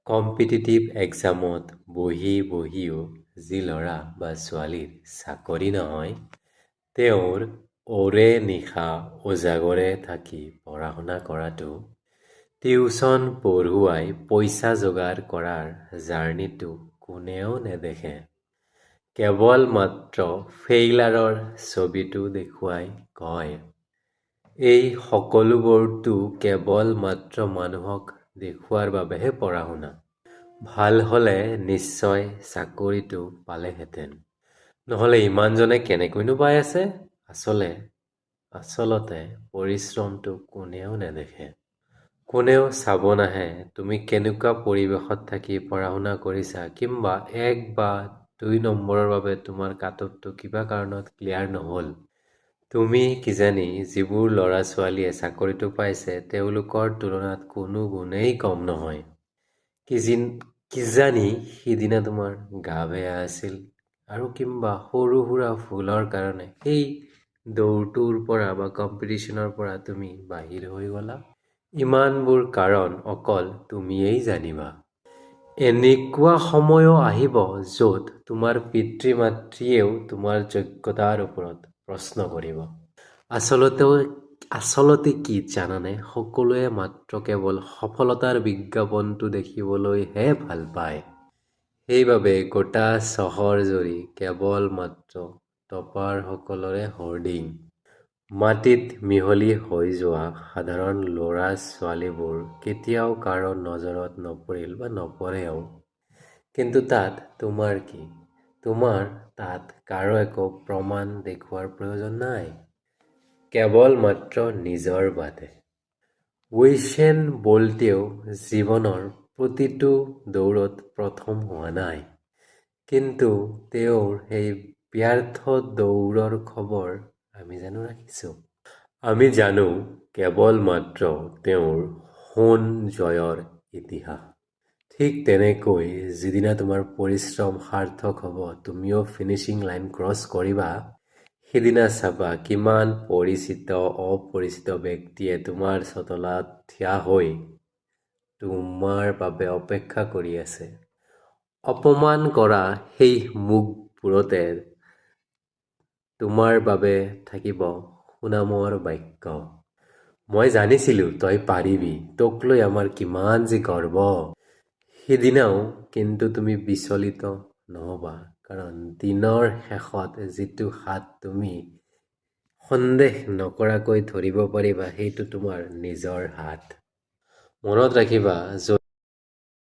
Competitive এক্সামত বহিও যি ল'ৰা বা ছোৱালীৰ চাকৰি নহয়, তেওঁৰ ওৰে নিশা উজাগৰে থাকি পঢ়া শুনা কৰাটো, টিউচন পঢ়ুৱাই পইচা যোগাৰ কৰাৰ জাৰ্নিটো কোনেও নেদেখে। কেৱল মাত্ৰ ফেইলাৰৰ ছবিটো দেখুৱাই কয়, এই সকলোবোৰতো কেৱল মাত্ৰ মানুহক দেখুৱাৰ বাবেহে পঢ়া শুনা। ভাল হ'লে নিশ্চয় চাকৰিটো পালেহেঁতেন। নহ'লে ইমানজনে কেনেকৈনো পাই আছে? আচলতে পৰিশ্ৰমটো কোনেও নেদেখে। কোনেও চাব নাহে তুমি কেনেকুৱা পৰিৱেশত থাকি পঢ়া শুনা কৰিছা, কিম্বা 1 বা 2 নম্বৰৰ বাবে তোমাৰ কাটঅফটো কিবা কাৰণত ক্লিয়াৰ নহ'ল। তুমি কিজানি যিবোৰ ল'ৰা ছোৱালীয়ে চাকৰিটো পাইছে তেওঁলোকৰ তুলনাত কোনো গুণেই কম নহয়। কিজানি সিদিনা তোমাৰ গা বেয়া আছিল আৰু কিম্বা সৰু সুৰা ভুলৰ কাৰণে সেই দৌৰটোৰ পৰা বা কম্পিটিশ্যনৰ পৰা তুমি বাহিৰ হৈ গ'লা। ইমানবোৰ কাৰণ অকল তুমিয়েই জানিবা। এনেকুৱা সময়ো আহিব য'ত তোমাৰ পিতৃ মাতৃয়েও তোমাৰ যোগ্যতাৰ ওপৰত প্ৰশ্ন কৰিব। আচলতে কি জানানে? সকলোৱে মাত্ৰ কেৱল সফলতাৰ বিজ্ঞাপনটো দেখিবলৈহে ভাল পায়। সেইবাবে গোটা চহৰ জুৰি কেৱল মাত্ৰ টপাৰসকলৰে হৰ্ডিং। মাটিত মিহলি হৈ যোৱা সাধাৰণ ল'ৰা ছোৱালীবোৰ কেতিয়াও কাৰো নজৰত নপৰিল বা নপৰেও। কিন্তু তাত তোমাৰ কি? তোমাৰ তাত কাৰো একো প্ৰমাণ দেখুৱাৰ প্ৰয়োজন নাই। কেৱল মাত্ৰ নিজৰ বাদে। উছেইন বল্টেও জীৱনৰ প্ৰতিটো দৌৰত প্ৰথম হোৱা নাই। কিন্তু তেওঁৰ সেই ব্যৰ্থ দৌৰৰ খবৰ আমি জানো ৰাখিছোঁ? আমি জানো কেৱল মাত্ৰ তেওঁৰ সোণ জয়ৰ ইতিহাস। ঠিক তেনেকৈ যিদিনা তোমাৰ পৰিশ্ৰম সাৰ্থক হ'ব, তুমিও ফিনিচিং লাইন ক্ৰছ কৰিবা, সিদিনা চাবা কিমান পৰিচিত অপৰিচিত ব্যক্তিয়ে তোমাৰ চোতালত থিয় হৈ তোমাৰ বাবে অপেক্ষা কৰি আছে। অপমান কৰা সেই মুখবোৰতে তোমাৰ বাবে থাকিব সুনামৰ বাক্য। মই জানিছিলোঁ তই পাৰিবি, তোক লৈ আমাৰ কিমান যে গৰ্ব। সিদিনাও কিন্তু তুমি বিচলিত নহ'বা, কাৰণ দিনৰ শেষত যিটো হাত তুমি সন্দেহ নকৰাকৈ ধৰিব পাৰিবা সেইটো তোমাৰ নিজৰ হাত। মনত ৰাখিবা,